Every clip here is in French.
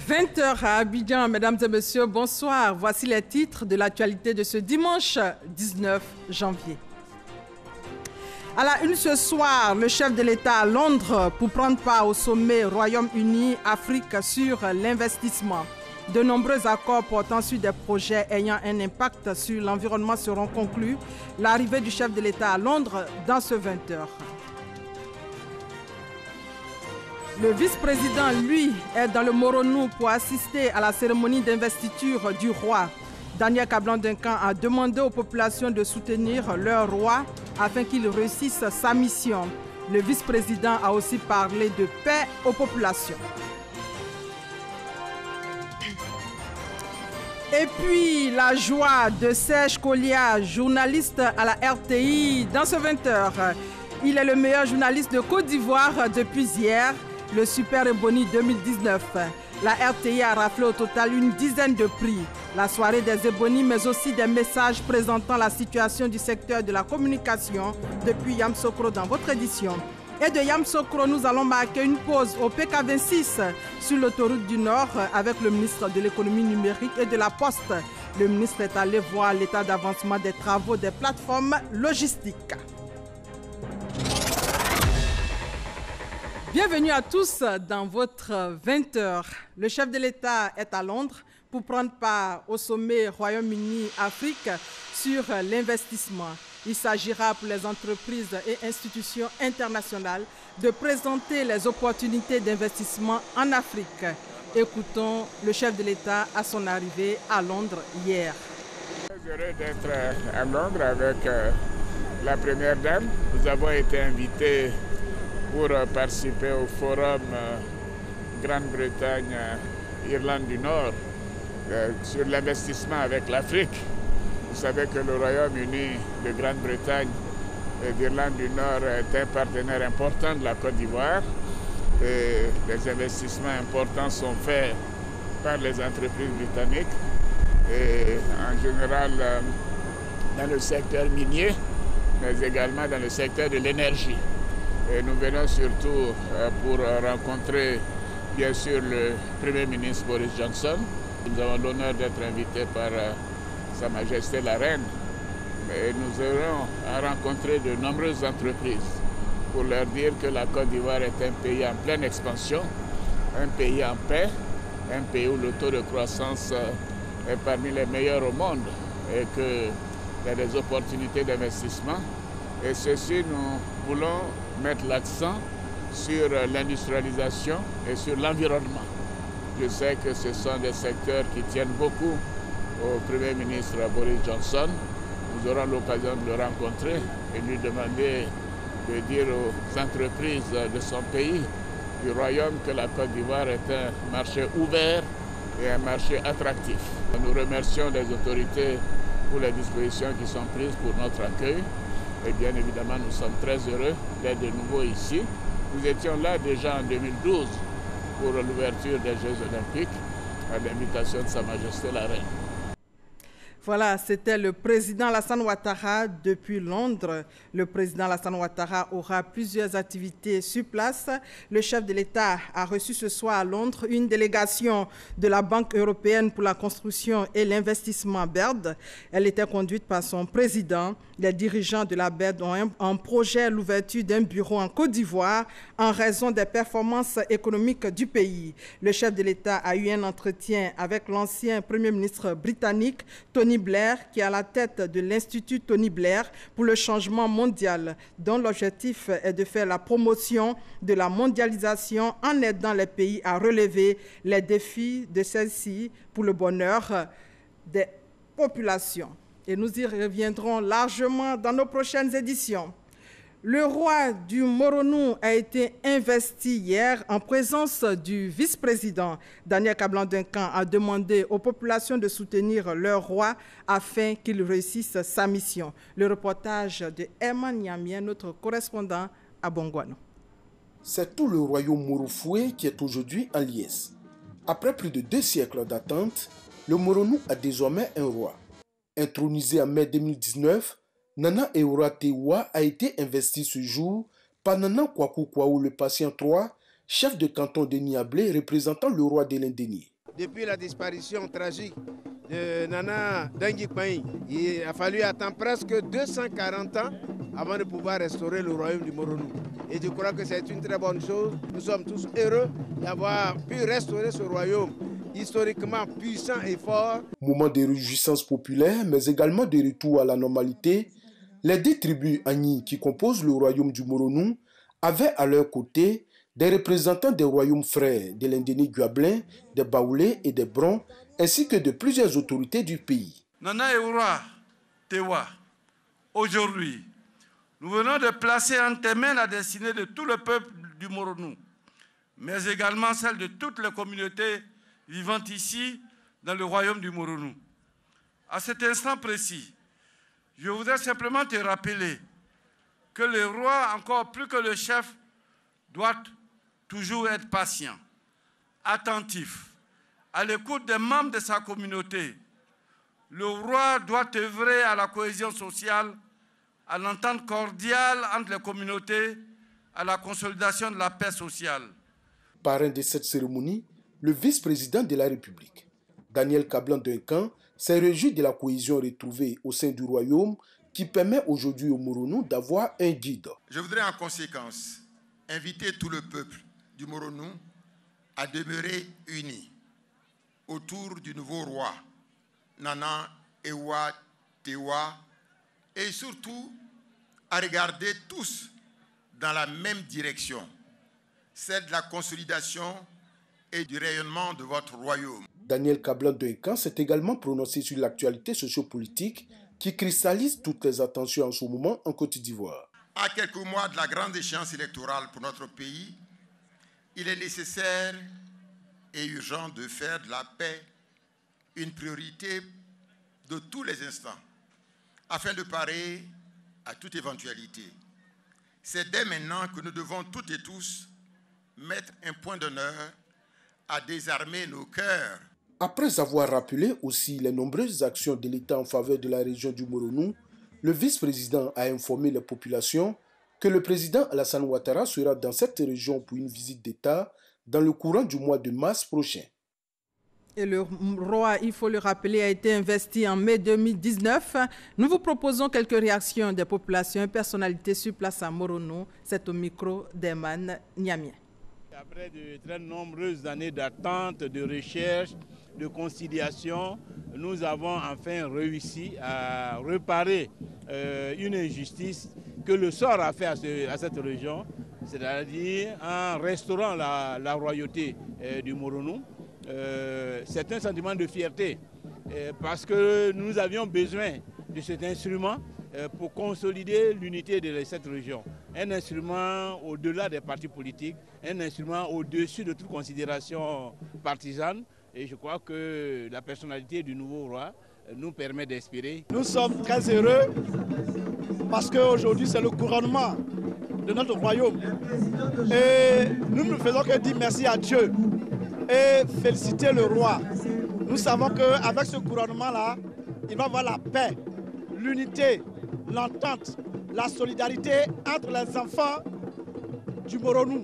20 h à Abidjan, mesdames et messieurs, bonsoir. Voici les titres de l'actualité de ce dimanche 19 janvier. À la une ce soir, le chef de l'État à Londres pour prendre part au sommet Royaume-Uni-Afrique sur l'investissement. De nombreux accords portant sur des projets ayant un impact sur l'environnement seront conclus. L'arrivée du chef de l'État à Londres dans ce 20 h. Le vice-président, lui, est dans le Moronou pour assister à la cérémonie d'investiture du roi. Daniel Kablan-Duncan a demandé aux populations de soutenir leur roi afin qu'il réussisse sa mission. Le vice-président a aussi parlé de paix aux populations. Et puis, la joie de Serge Kolia, journaliste à la RTI, dans ce 20 h. Il est le meilleur journaliste de Côte d'Ivoire depuis hier, le Super Ebony 2019. La RTI a raflé au total une dizaine de prix. La soirée des Ebony, mais aussi des messages présentant la situation du secteur de la communication depuis Yamoussoukro dans votre édition. Et de Yamoussoukro, nous allons marquer une pause au PK26 sur l'autoroute du Nord avec le ministre de l'économie numérique et de la Poste. Le ministre est allé voir l'état d'avancement des travaux des plateformes logistiques. Bienvenue à tous dans votre 20 h. Le chef de l'État est à Londres pour prendre part au sommet Royaume-Uni-Afrique sur l'investissement. Il s'agira pour les entreprises et institutions internationales de présenter les opportunités d'investissement en Afrique. Écoutons le chef de l'État à son arrivée à Londres hier. Je suis heureux d'être à Londres avec la première dame. Nous avons été invités pour participer au forum Grande-Bretagne-Irlande du Nord sur l'investissement avec l'Afrique. Vous savez que le Royaume-Uni de Grande-Bretagne et d'Irlande du Nord est un partenaire important de la Côte d'Ivoire. Les investissements importants sont faits par les entreprises britanniques et en général dans le secteur minier, mais également dans le secteur de l'énergie. Et nous venons surtout pour rencontrer bien sûr le Premier ministre Boris Johnson. Nous avons l'honneur d'être invités par Sa Majesté la Reine. Et nous aurons à rencontrer de nombreuses entreprises pour leur dire que la Côte d'Ivoire est un pays en pleine expansion, un pays en paix, un pays où le taux de croissance est parmi les meilleurs au monde et qu'il y a des opportunités d'investissement. Et ceci, nous voulons mettre l'accent sur l'industrialisation et sur l'environnement. Je sais que ce sont des secteurs qui tiennent beaucoup au Premier ministre Boris Johnson. Nous aurons l'occasion de le rencontrer et lui demander de dire aux entreprises de son pays, du Royaume, que la Côte d'Ivoire est un marché ouvert et un marché attractif. Nous remercions les autorités pour les dispositions qui sont prises pour notre accueil. Et bien évidemment, nous sommes très heureux d'être de nouveau ici. Nous étions là déjà en 2012 pour l'ouverture des Jeux Olympiques à l'invitation de Sa Majesté la Reine. Voilà, c'était le président Alassane Ouattara depuis Londres. Le président Alassane Ouattara aura plusieurs activités sur place. Le chef de l'État a reçu ce soir à Londres une délégation de la Banque européenne pour la construction et l'investissement BERD. Elle était conduite par son président. Les dirigeants de la BERD ont un projet l'ouverture d'un bureau en Côte d'Ivoire en raison des performances économiques du pays. Le chef de l'État a eu un entretien avec l'ancien Premier ministre britannique, Tony Blair, qui est à la tête de l'Institut Tony Blair pour le changement mondial, dont l'objectif est de faire la promotion de la mondialisation en aidant les pays à relever les défis de celle-ci pour le bonheur des populations. Et nous y reviendrons largement dans nos prochaines éditions. Le roi du Moronou a été investi hier en présence du vice-président. Daniel Kablan-Duncan a demandé aux populations de soutenir leur roi afin qu'il réussisse sa mission. Le reportage de Herman Niamien, notre correspondant à Bongouano. C'est tout le royaume Morofoué qui est aujourd'hui en liesse. Après plus de 2 siècles d'attente, le Moronou a désormais un roi. Intronisé en mai 2019, Nana Eura Tewa a été investi ce jour par Nana Kwaku Kwaou le patient III, chef de canton de Niablé représentant le roi de l'Indénié. depuis la disparition tragique de Nana Dangui Kpaï. Il a fallu attendre presque 240 ans avant de pouvoir restaurer le royaume du Moronou. Et je crois que c'est une très bonne chose. Nous sommes tous heureux d'avoir pu restaurer ce royaume historiquement puissant et fort. Moment de réjouissance populaire, mais également de retour à la normalité, les 10 tribus Agni qui composent le royaume du Moronou avaient à leur côté des représentants des royaumes frères de l'Indéni Guablin, des Baoulés et des Brons, ainsi que de plusieurs autorités du pays. Nana Eura Tewa, aujourd'hui, nous venons de placer en tes mains la destinée de tout le peuple du Moronou, mais également celle de toutes les communautés vivantes ici dans le royaume du Moronou. À cet instant précis, je voudrais simplement te rappeler que le roi, encore plus que le chef, doit toujours être patient, attentif, à l'écoute des membres de sa communauté. Le roi doit œuvrer à la cohésion sociale, à l'entente cordiale entre les communautés, à la consolidation de la paix sociale. Parrain de cette cérémonie, le vice-président de la République, Daniel Kablan-Duncan, s'est réjoui de la cohésion retrouvée au sein du royaume qui permet aujourd'hui au Moronou d'avoir un guide. Je voudrais en conséquence inviter tout le peuple du Moronou à demeurer unis autour du nouveau roi, Nana Ewa Tewa, et surtout à regarder tous dans la même direction, celle de la consolidation et du rayonnement de votre royaume. Daniel Kablan-Duncan s'est également prononcé sur l'actualité sociopolitique qui cristallise toutes les attentions en ce moment en Côte d'Ivoire. À quelques mois de la grande échéance électorale pour notre pays, il est nécessaire et urgent de faire de la paix une priorité de tous les instants, afin de parer à toute éventualité. C'est dès maintenant que nous devons toutes et tous mettre un point d'honneur à désarmer nos cœurs. Après avoir rappelé aussi les nombreuses actions de l'État en faveur de la région du Moronou, le vice-président a informé les populations que le président Alassane Ouattara sera dans cette région pour une visite d'État dans le courant du mois de mars prochain. Et le roi, il faut le rappeler, a été investi en mai 2019. Nous vous proposons quelques réactions des populations et personnalités sur place à Moronou. C'est au micro d'Eman Niamien. Après de très nombreuses années d'attente, de recherche, de conciliation, nous avons enfin réussi à réparer une injustice que le sort a fait à cette région, c'est-à-dire en restaurant la royauté du Moronou. C'est un sentiment de fierté parce que nous avions besoin de cet instrument pour consolider l'unité de cette région. Un instrument au-delà des partis politiques, un instrument au-dessus de toute considération partisane. Et je crois que la personnalité du nouveau roi nous permet d'inspirer. Nous sommes très heureux parce qu'aujourd'hui c'est le couronnement de notre royaume. Et nous ne faisons que dire merci à Dieu et féliciter le roi. Nous savons qu'avec ce couronnement-là, il va y avoir la paix, l'unité, l'entente, la solidarité entre les enfants du Moronou.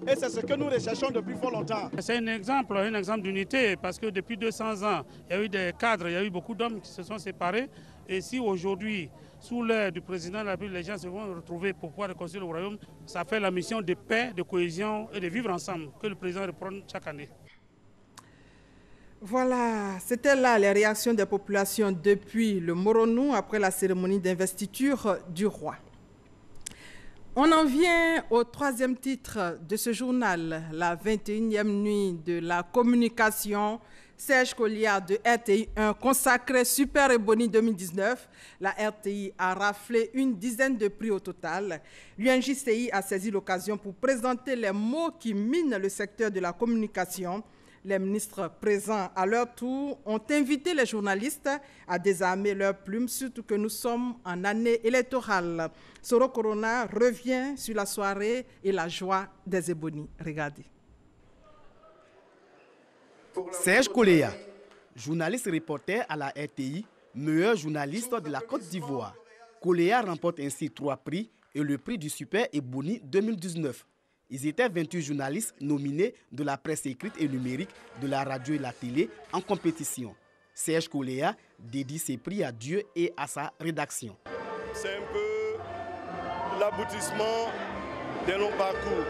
Et c'est ce que nous recherchons depuis fort longtemps. C'est un exemple d'unité parce que depuis 200 ans, il y a eu des cadres, il y a eu beaucoup d'hommes qui se sont séparés. Et si aujourd'hui, sous l'aide du président de la République, les gens se vont retrouver pour pouvoir reconstruire le royaume, ça fait la mission de paix, de cohésion et de vivre ensemble que le président reprend chaque année. Voilà, c'était là les réactions des populations depuis le Moronou après la cérémonie d'investiture du roi. On en vient au troisième titre de ce journal, la 21e nuit de la communication. Serge Colliard de RTI 1 consacré Super Ebony 2019. La RTI a raflé une dizaine de prix au total. L'UNJCI a saisi l'occasion pour présenter les mots qui minent le secteur de la communication. Les ministres présents à leur tour ont invité les journalistes à désarmer leurs plumes, surtout que nous sommes en année électorale. Soro Corona revient sur la soirée et la joie des Ebony. Regardez. Serge Colliard, journaliste reporter à la RTI, meilleur journaliste de la Côte d'Ivoire. Colliard remporte ainsi 3 prix et le prix du Super Ebony 2019. Ils étaient 28 journalistes nominés de la presse écrite et numérique, de la radio et la télé en compétition. Serge Koléa dédie ses prix à Dieu et à sa rédaction. C'est un peu l'aboutissement d'un long parcours.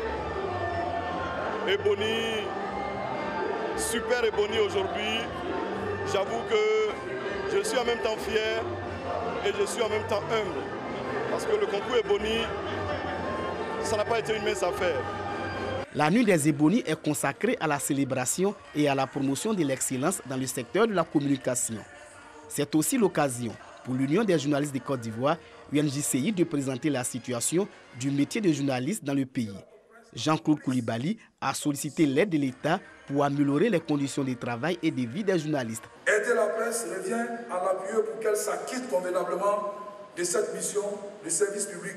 Ebony, super Ebony aujourd'hui. J'avoue que je suis en même temps fier et je suis en même temps humble. Parce que le concours Ebony, ça n'a pas été une mince affaire. La nuit des Ebony est consacrée à la célébration et à la promotion de l'excellence dans le secteur de la communication. C'est aussi l'occasion pour l'Union des journalistes de Côte d'Ivoire, UNJCI, de présenter la situation du métier de journaliste dans le pays. Jean-Claude Koulibaly a sollicité l'aide de l'État pour améliorer les conditions de travail et de vie des journalistes. Aider la presse revient à l'appuyer pour qu'elle s'acquitte convenablement de cette mission de service public,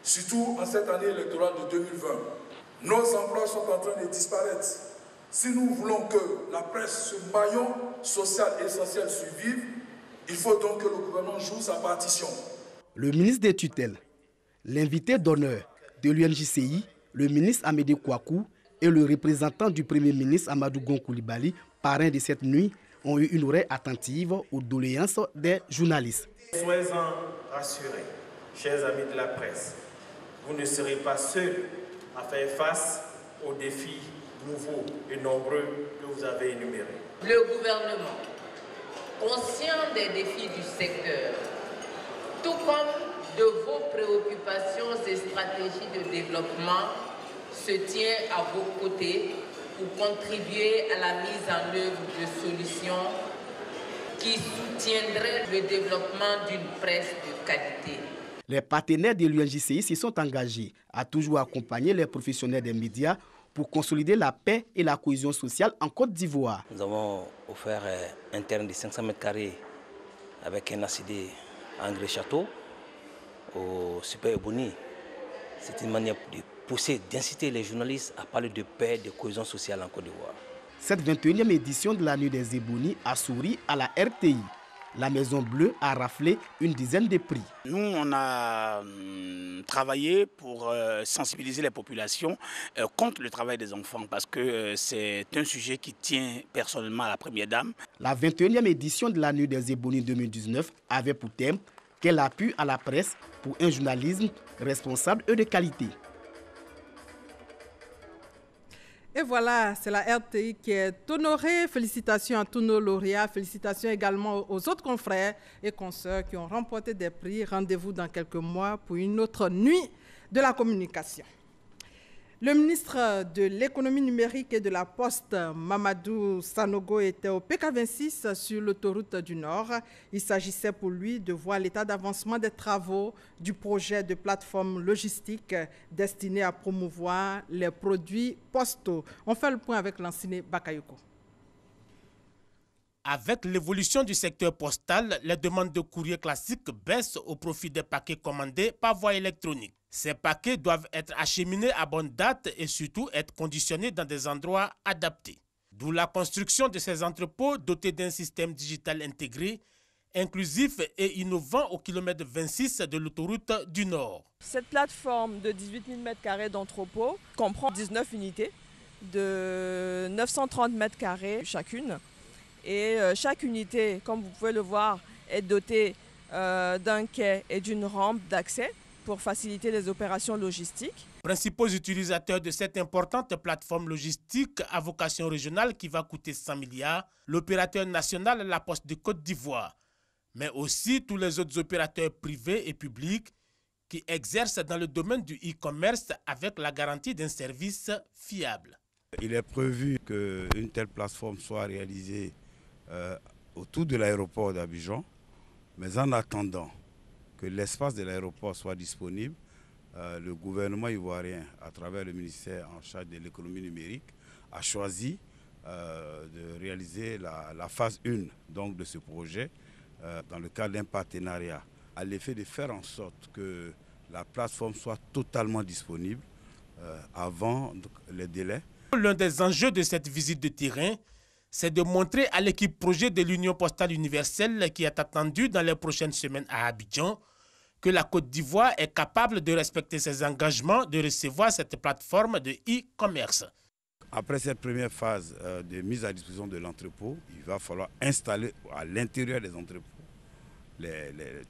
surtout en cette année électorale de 2020. Nos emplois sont en train de disparaître. Si nous voulons que la presse, ce maillon social essentiel, survive, il faut donc que le gouvernement joue sa partition. Le ministre des tutelles, l'invité d'honneur de l'UNJCI, le ministre Amédée Kouakou et le représentant du Premier ministre Amadou Gon Koulibaly, parrain de cette nuit, ont eu une oreille attentive aux doléances des journalistes. Soyez-en rassurés, chers amis de la presse, vous ne serez pas seuls à faire face aux défis nouveaux et nombreux que vous avez énumérés. Le gouvernement, conscient des défis du secteur, tout comme de vos préoccupations et stratégies de développement, se tient à vos côtés pour contribuer à la mise en œuvre de solutions qui soutiendraient le développement d'une presse de qualité. Les partenaires de l'UNJCI se sont engagés à toujours accompagner les professionnels des médias pour consolider la paix et la cohésion sociale en Côte d'Ivoire. Nous avons offert un terrain de 500 m² avec un ACD engrais château au Super Ebony. C'est une manière de pousser, d'inciter les journalistes à parler de paix, de cohésion sociale en Côte d'Ivoire. Cette 21e édition de la Nuit des Ebony a souri à la RTI. La Maison Bleue a raflé une dizaine de prix. Nous, on a travaillé pour sensibiliser les populations contre le travail des enfants parce que c'est un sujet qui tient personnellement à la Première Dame. La 21e édition de la Nuit des Ebony 2019 avait pour thème « Quel appui à la presse pour un journalisme responsable et de qualité ». Et voilà, c'est la RTI qui est honorée. Félicitations à tous nos lauréats. Félicitations également aux autres confrères et consoeurs qui ont remporté des prix. Rendez-vous dans quelques mois pour une autre nuit de la communication. Le ministre de l'économie numérique et de la Poste, Mamadou Sanogo, était au PK26 sur l'autoroute du Nord. Il s'agissait pour lui de voir l'état d'avancement des travaux du projet de plateforme logistique destiné à promouvoir les produits postaux. On fait le point avec Lansine Bakayoko. Avec l'évolution du secteur postal, les demandes de courrier classiques baissent au profit des paquets commandés par voie électronique. Ces paquets doivent être acheminés à bonne date et surtout être conditionnés dans des endroits adaptés. D'où la construction de ces entrepôts dotés d'un système digital intégré, inclusif et innovant au kilomètre 26 de l'autoroute du Nord. Cette plateforme de 18 000 m² d'entrepôt comprend 19 unités de 930 m² chacune. Et chaque unité, comme vous pouvez le voir, est dotée d'un quai et d'une rampe d'accès pour faciliter les opérations logistiques. Principaux utilisateurs de cette importante plateforme logistique à vocation régionale qui va coûter 100 milliards, l'opérateur national La Poste de Côte d'Ivoire, mais aussi tous les autres opérateurs privés et publics qui exercent dans le domaine du e-commerce avec la garantie d'un service fiable. Il est prévu qu'une telle plateforme soit réalisée autour de l'aéroport d'Abidjan, mais en attendant que l'espace de l'aéroport soit disponible, le gouvernement ivoirien, à travers le ministère en charge de l'économie numérique, a choisi de réaliser la phase 1 donc, de ce projet dans le cadre d'un partenariat, à l'effet de faire en sorte que la plateforme soit totalement disponible avant les délais. L'un des enjeux de cette visite de terrain, c'est de montrer à l'équipe projet de l'Union postale universelle qui est attendue dans les prochaines semaines à Abidjan que la Côte d'Ivoire est capable de respecter ses engagements de recevoir cette plateforme de e-commerce. Après cette première phase de mise à disposition de l'entrepôt, il va falloir installer à l'intérieur des entrepôts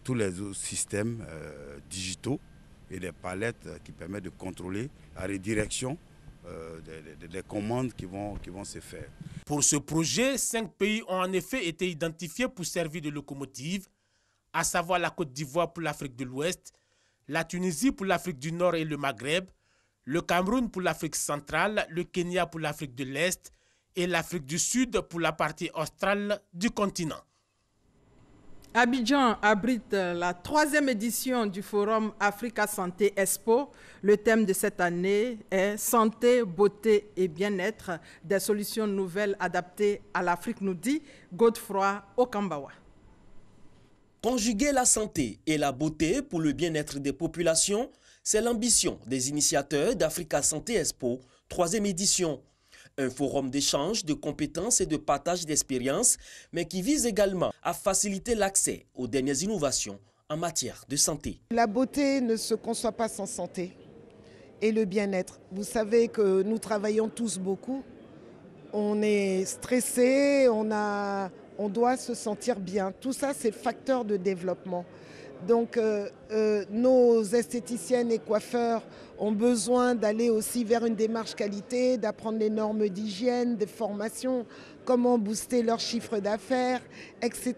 tous les systèmes digitaux et des palettes qui permettent de contrôler la redirection des commandes qui vont se faire. Pour ce projet, 5 pays ont en effet été identifiés pour servir de locomotive, à savoir la Côte d'Ivoire pour l'Afrique de l'Ouest, la Tunisie pour l'Afrique du Nord et le Maghreb, le Cameroun pour l'Afrique centrale, le Kenya pour l'Afrique de l'Est et l'Afrique du Sud pour la partie australe du continent. Abidjan abrite la 3e édition du Forum Africa Santé Expo. Le thème de cette année est « Santé, beauté et bien-être, des solutions nouvelles adaptées à l'Afrique », nous dit Godefroy Okambawa. Conjuguer la santé et la beauté pour le bien-être des populations, c'est l'ambition des initiateurs d'Africa Santé Expo, 3e édition. Un forum d'échange, de compétences et de partage d'expériences, mais qui vise également à faciliter l'accès aux dernières innovations en matière de santé. La beauté ne se conçoit pas sans santé et le bien-être. Vous savez que nous travaillons tous beaucoup. On est stressé, on doit se sentir bien. Tout ça, c'est facteur de développement. Donc nos esthéticiennes et coiffeurs ont besoin d'aller aussi vers une démarche qualité, d'apprendre les normes d'hygiène, des formations, comment booster leur chiffre d'affaires, etc.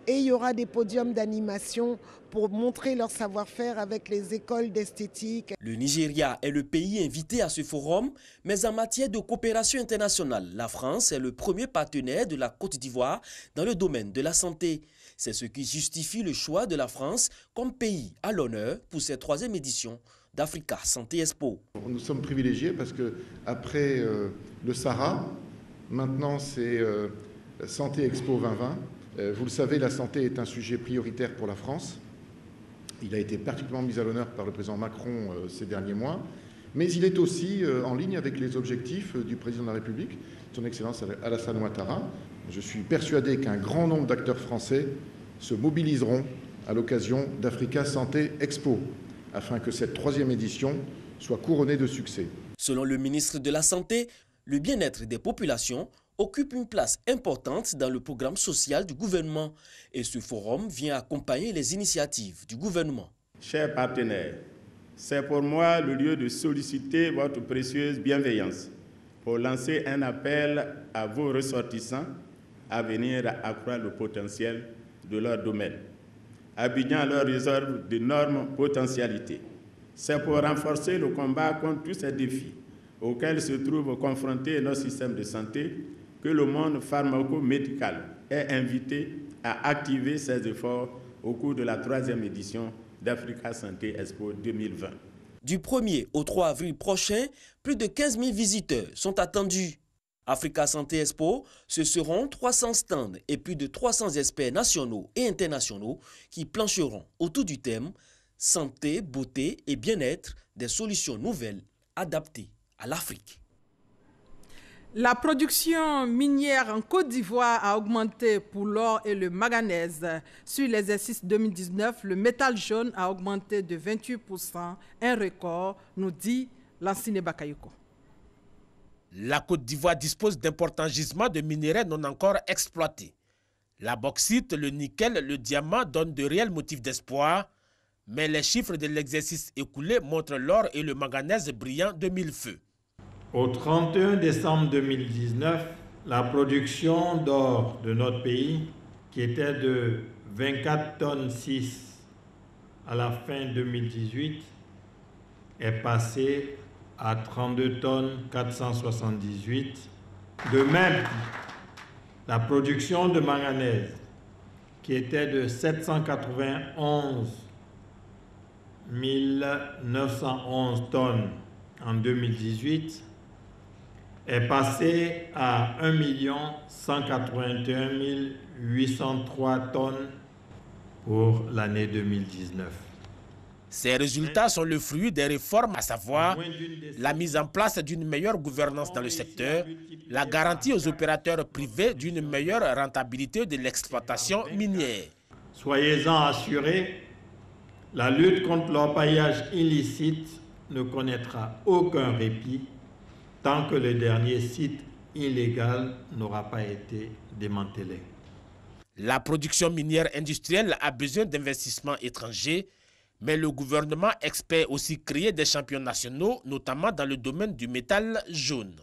Et il y aura des podiums d'animation pour montrer leur savoir-faire avec les écoles d'esthétique. Le Nigeria est le pays invité à ce forum, mais en matière de coopération internationale, la France est le premier partenaire de la Côte d'Ivoire dans le domaine de la santé. C'est ce qui justifie le choix de la France comme pays à l'honneur pour cette 3e édition d'Africa Santé Expo. Nous sommes privilégiés parce qu'après le Sahara, maintenant c'est Santé Expo 2020. Vous le savez, la santé est un sujet prioritaire pour la France. Il a été particulièrement mis à l'honneur par le président Macron ces derniers mois. Mais il est aussi en ligne avec les objectifs du président de la République, son Excellence Alassane Ouattara. Je suis persuadé qu'un grand nombre d'acteurs français se mobiliseront à l'occasion d'Africa Santé Expo, afin que cette 3e édition soit couronnée de succès. Selon le ministre de la Santé, le bien-être des populations occupe une place importante dans le programme social du gouvernement et ce forum vient accompagner les initiatives du gouvernement. Chers partenaires, c'est pour moi le lieu de solliciter votre précieuse bienveillance pour lancer un appel à vos ressortissants à venir accroître le potentiel de leur domaine. Abidjan leur réserve d'énormes potentialités. C'est pour renforcer le combat contre tous ces défis auxquels se trouve confronté notre système de santé que le monde pharmaco-médical est invité à activer ses efforts au cours de la 3e édition d'Africa Santé Expo 2020. Du 1er au 3 avril prochain, plus de 15 000 visiteurs sont attendus. Africa Santé Expo, ce seront 300 stands et plus de 300 experts nationaux et internationaux qui plancheront autour du thème « Santé, beauté et bien-être, des solutions nouvelles adaptées à l'Afrique ». La production minière en Côte d'Ivoire a augmenté pour l'or et le manganèse. Sur l'exercice 2019, le métal jaune a augmenté de 28%, un record, nous dit Lansine Bakayoko. La Côte d'Ivoire dispose d'importants gisements de minerais non encore exploités. La bauxite, le nickel, le diamant donnent de réels motifs d'espoir, mais les chiffres de l'exercice écoulé montrent l'or et le manganèse brillant de mille feux. Au 31 décembre 2019, la production d'or de notre pays, qui était de 24 tonnes 6 à la fin 2018, est passée à 32 tonnes 478. De même, la production de manganèse, qui était de 791 911 tonnes en 2018, est passée à 1 181 803 tonnes pour l'année 2019. Ces résultats sont le fruit des réformes, à savoir la mise en place d'une meilleure gouvernance dans le secteur, la garantie aux opérateurs privés d'une meilleure rentabilité de l'exploitation minière. Soyez-en assurés, La lutte contre l'orpaillage illicite ne connaîtra aucun répit tant que le dernier site illégal n'aura pas été démantelé. La production minière industrielle a besoin d'investissements étrangers, mais le gouvernement espère aussi créer des champions nationaux, notamment dans le domaine du métal jaune.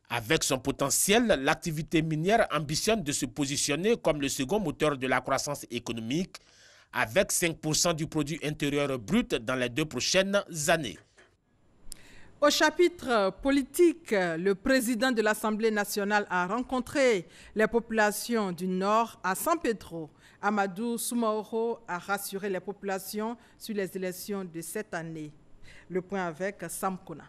Avec son potentiel, l'activité minière ambitionne de se positionner comme le second moteur de la croissance économique, avec 5% du produit intérieur brut dans les 2 prochaines années. Au chapitre politique, le président de l'Assemblée nationale a rencontré les populations du Nord à San Pedro. Amadou Soumaoro a rassuré les populations sur les élections de cette année. Le point avec Sam Kona.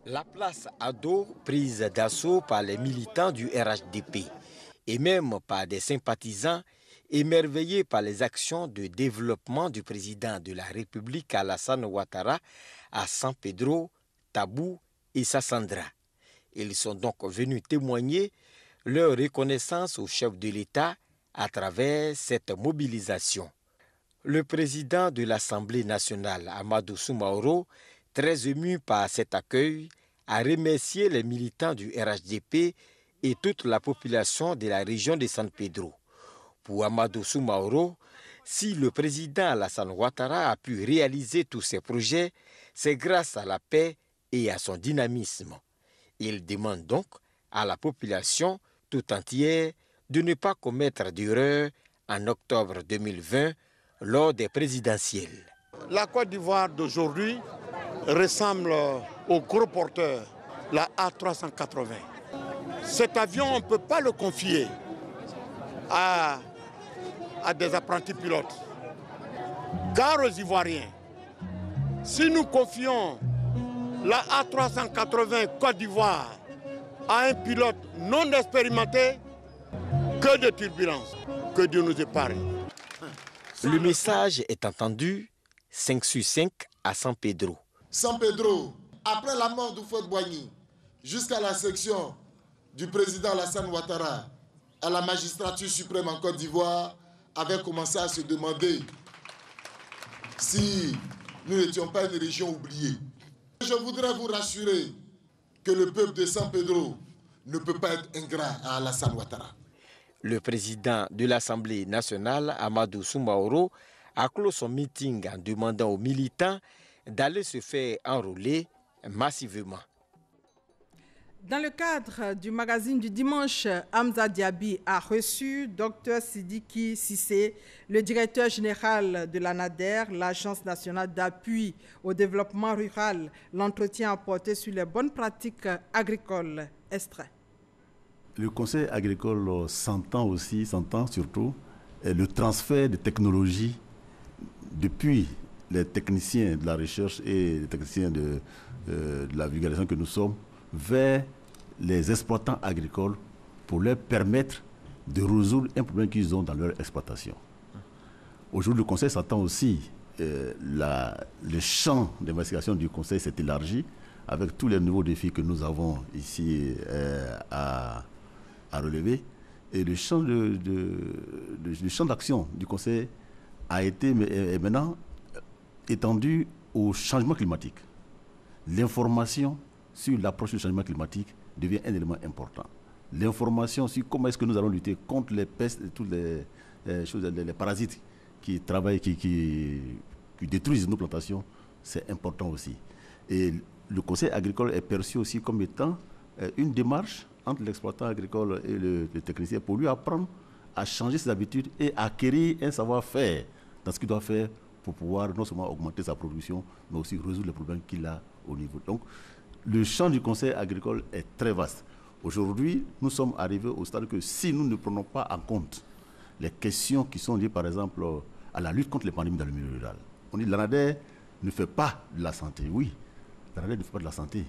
La place Ado, prise d'assaut par les militants du RHDP et même par des sympathisants émerveillés par les actions de développement du président de la République Alassane Ouattara à San Pedro, Tabou et Sassandra. Ils sont donc venus témoigner leur reconnaissance au chef de l'État à travers cette mobilisation. Le président de l'Assemblée nationale, Amadou Soumaoro, très ému par cet accueil, a remercié les militants du RHDP et toute la population de la région de San Pedro. Pour Amadou Soumaoro, si le président Alassane Ouattara a pu réaliser tous ses projets, c'est grâce à la paix et à son dynamisme. Il demande donc à la population tout entière de ne pas commettre d'erreur en octobre 2020 lors des présidentielles. La Côte d'Ivoire d'aujourd'hui ressemble au gros porteur, la A380. Cet avion, on ne peut pas le confier à des apprentis pilotes. Car aux Ivoiriens, si nous confions la A380 Côte d'Ivoire à un pilote non expérimenté, que de turbulences, que Dieu nous épargne. Le message est entendu 5 sur 5 à San Pedro. San Pedro, après la mort d'Houphouët-Boigny, jusqu'à la section du président Alassane Ouattara à la magistrature suprême en Côte d'Ivoire, avait commencé à se demander si nous n'étions pas une région oubliée. Je voudrais vous rassurer que le peuple de San Pedro ne peut pas être ingrat à Alassane Ouattara. Le président de l'Assemblée nationale, Amadou Soumaoro, a clos son meeting en demandant aux militants d'aller se faire enrôler massivement. Dans le cadre du magazine du dimanche, Hamza Diaby a reçu Dr Sidiki Cissé, le directeur général de l'ANADER, l'Agence nationale d'appui au développement rural. L'entretien a porté sur les bonnes pratiques agricoles. Extrait. Le conseil agricole s'entend surtout le transfert de technologies depuis les techniciens de la recherche et les techniciens de la vulgarisation que nous sommes vers les exploitants agricoles pour leur permettre de résoudre un problème qu'ils ont dans leur exploitation. Aujourd'hui, le conseil s'attend aussi, le champ d'investigation du conseil s'est élargi avec tous les nouveaux défis que nous avons ici à relever. Et le champ d'action du conseil a été maintenant étendu au changement climatique. L'information sur l'approche du changement climatique devient un élément important. L'information sur comment est-ce que nous allons lutter contre les pestes et toutes les parasites qui travaillent, qui détruisent nos plantations, c'est important aussi. Et le conseil agricole est perçu aussi comme étant une démarche entre l'exploitant agricole et le technicien pour lui apprendre à changer ses habitudes et acquérir un savoir-faire dans ce qu'il doit faire pour pouvoir non seulement augmenter sa production, mais aussi résoudre les problèmes qu'il a au niveau. Donc, le champ du conseil agricole est très vaste. Aujourd'hui, nous sommes arrivés au stade que si nous ne prenons pas en compte les questions qui sont liées, par exemple, à la lutte contre les pandémies dans le milieu rural. On dit que l'ANADER ne fait pas de la santé. Oui, l'ANADER ne fait pas de la santé.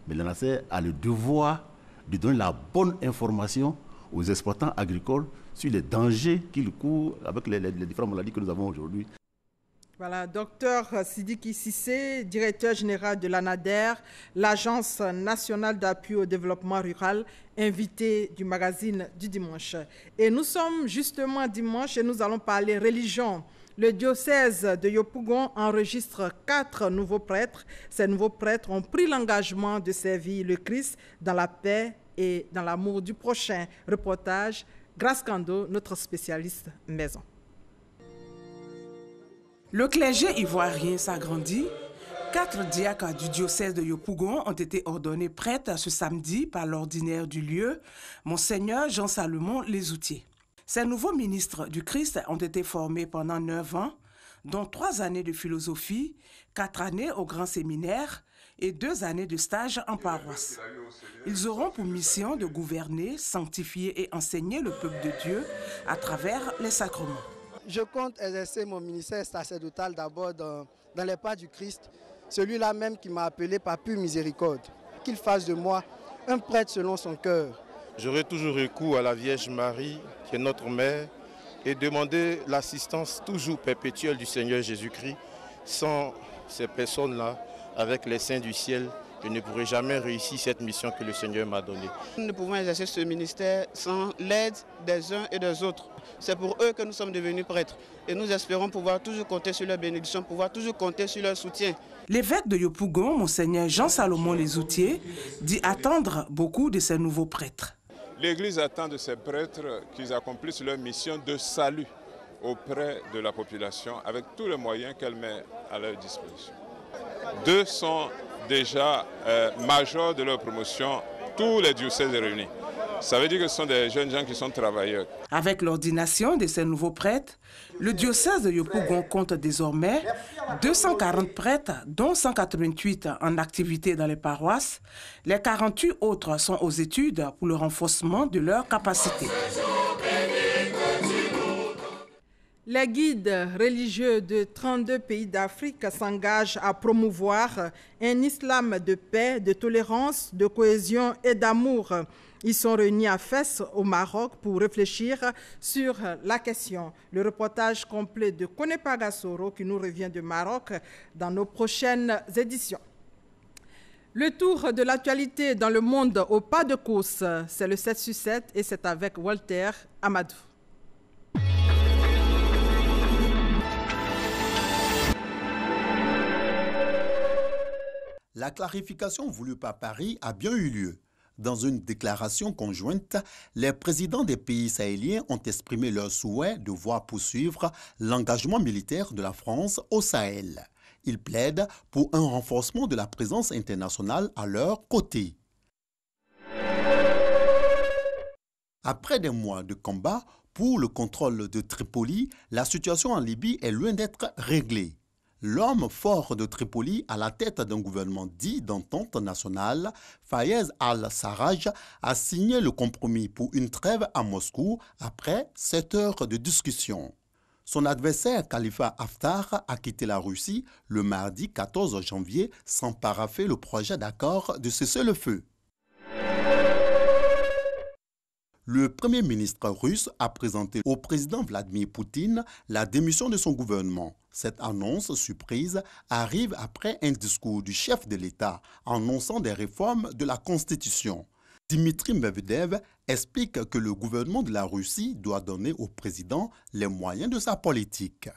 Mais l'ANADER a le devoir de donner la bonne information aux exploitants agricoles sur les dangers qu'ils courent avec les différentes maladies que nous avons aujourd'hui. Voilà, docteur Sidiki Cissé, directeur général de l'ANADER, l'Agence nationale d'appui au développement rural, invité du magazine du dimanche. Et nous sommes justement dimanche et nous allons parler religion. Le diocèse de Yopougon enregistre 4 nouveaux prêtres. Ces nouveaux prêtres ont pris l'engagement de servir le Christ dans la paix et dans l'amour du prochain. Reportage, Grace Kando, notre spécialiste maison. Le clergé ivoirien s'agrandit. 4 diacres du diocèse de Yopougon ont été ordonnés prêtres ce samedi par l'ordinaire du lieu, Monseigneur Jean-Salomon Lesoutier. Ces nouveaux ministres du Christ ont été formés pendant 9 ans, dont 3 années de philosophie, 4 années au grand séminaire et 2 années de stage en paroisse. Ils auront pour mission de gouverner, sanctifier et enseigner le peuple de Dieu à travers les sacrements. Je compte exercer mon ministère sacerdotal d'abord dans les pas du Christ, celui-là même qui m'a appelé par pure miséricorde. Qu'il fasse de moi un prêtre selon son cœur. J'aurai toujours recours à la Vierge Marie, qui est notre mère, et demander l'assistance toujours perpétuelle du Seigneur Jésus-Christ. Sans ces personnes-là, avec les saints du ciel, je ne pourrai jamais réussir cette mission que le Seigneur m'a donnée. Nous ne pouvons exercer ce ministère sans l'aide des uns et des autres. C'est pour eux que nous sommes devenus prêtres. Et nous espérons pouvoir toujours compter sur leur bénédiction, pouvoir toujours compter sur leur soutien. L'évêque de Yopougon, Monseigneur Jean-Salomon Lesoutier, dit attendre beaucoup de ces nouveaux prêtres. L'Église attend de ces prêtres qu'ils accomplissent leur mission de salut auprès de la population avec tous les moyens qu'elle met à leur disposition. 2 sont déjà majors de leur promotion, tous les diocèses réunis. Ça veut dire que ce sont des jeunes gens qui sont travailleurs. Avec l'ordination de ces nouveaux prêtres, le diocèse de Yopougon compte désormais 240 prêtres, dont 188 en activité dans les paroisses. Les 48 autres sont aux études pour le renforcement de leurs capacités. Les guides religieux de 32 pays d'Afrique s'engagent à promouvoir un islam de paix, de tolérance, de cohésion et d'amour. Ils sont réunis à Fès, au Maroc, pour réfléchir sur la question. Le reportage complet de Konepa Gassoro qui nous revient du Maroc dans nos prochaines éditions. Le tour de l'actualité dans le monde au pas de course, c'est le 7 sur 7 et c'est avec Walter Amadou. La clarification voulue par Paris a bien eu lieu. Dans une déclaration conjointe, les présidents des pays sahéliens ont exprimé leur souhait de voir poursuivre l'engagement militaire de la France au Sahel. Ils plaident pour un renforcement de la présence internationale à leur côté. Après des mois de combat pour le contrôle de Tripoli, la situation en Libye est loin d'être réglée. L'homme fort de Tripoli à la tête d'un gouvernement dit d'entente nationale, Fayez al-Sarraj, a signé le compromis pour une trêve à Moscou après 7 heures de discussion. Son adversaire Khalifa Haftar a quitté la Russie le mardi 14 janvier sans parapher le projet d'accord de cessez-le-feu. Le Premier ministre russe a présenté au président Vladimir Poutine la démission de son gouvernement. Cette annonce surprise arrive après un discours du chef de l'État annonçant des réformes de la Constitution. Dmitry Medvedev explique que le gouvernement de la Russie doit donner au président les moyens de sa politique.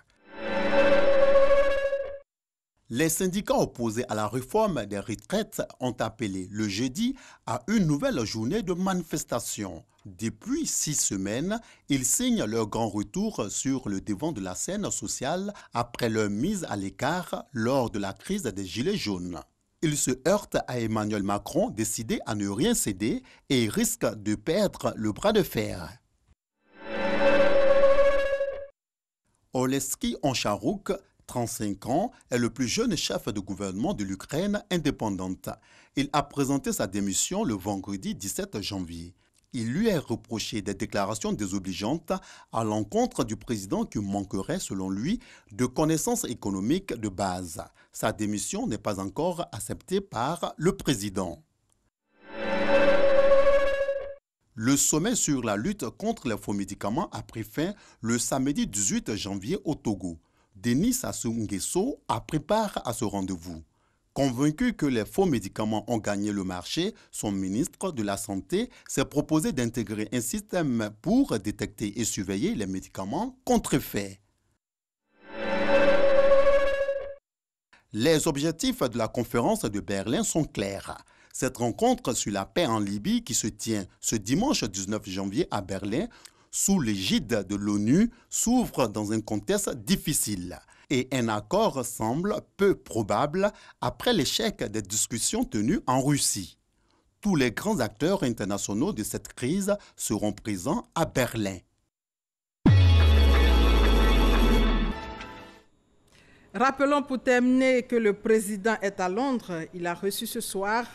Les syndicats opposés à la réforme des retraites ont appelé le jeudi à une nouvelle journée de manifestation. Depuis 6 semaines, ils signent leur grand retour sur le devant de la scène sociale après leur mise à l'écart lors de la crise des Gilets jaunes. Ils se heurtent à Emmanuel Macron décidé à ne rien céder et risquent de perdre le bras de fer. Oleski Oncharouk, 35 ans, est le plus jeune chef de gouvernement de l'Ukraine indépendante. Il a présenté sa démission le vendredi 17 janvier. Il lui est reproché des déclarations désobligeantes à l'encontre du président qui manquerait, selon lui, de connaissances économiques de base. Sa démission n'est pas encore acceptée par le président. Le sommet sur la lutte contre les faux médicaments a pris fin le samedi 18 janvier au Togo. Denis Sassou Nguesso a pris part à ce rendez-vous. Convaincu que les faux médicaments ont gagné le marché, son ministre de la Santé s'est proposé d'intégrer un système pour détecter et surveiller les médicaments contrefaits. Les objectifs de la conférence de Berlin sont clairs. Cette rencontre sur la paix en Libye qui se tient ce dimanche 19 janvier à Berlin sous l'égide de l'ONU s'ouvre dans un contexte difficile et un accord semble peu probable après l'échec des discussions tenues en Russie. Tous les grands acteurs internationaux de cette crise seront présents à Berlin. Rappelons pour terminer que le président est à Londres. Il a reçu ce soir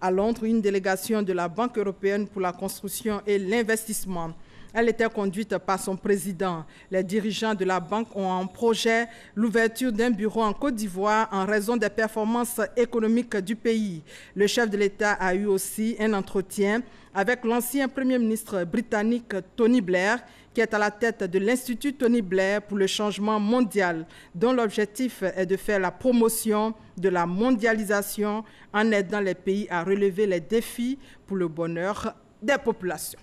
à Londres une délégation de la Banque européenne pour la construction et l'investissement. Elle était conduite par son président. Les dirigeants de la banque ont en projet l'ouverture d'un bureau en Côte d'Ivoire en raison des performances économiques du pays. Le chef de l'État a eu aussi un entretien avec l'ancien Premier ministre britannique Tony Blair, qui est à la tête de l'Institut Tony Blair pour le changement mondial, dont l'objectif est de faire la promotion de la mondialisation en aidant les pays à relever les défis pour le bonheur des populations.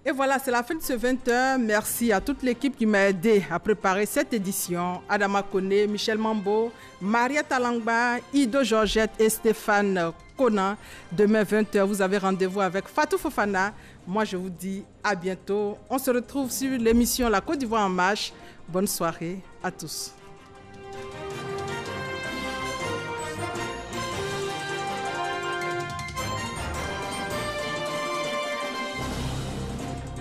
Et voilà, c'est la fin de ce 20h. Merci à toute l'équipe qui m'a aidé à préparer cette édition. Adama Kone, Michel Mambo, Maria Talangba, Ido Georgette et Stéphane Conan. Demain 20h, vous avez rendez-vous avec Fatou Fofana. Moi, je vous dis à bientôt. On se retrouve sur l'émission La Côte d'Ivoire en marche. Bonne soirée à tous.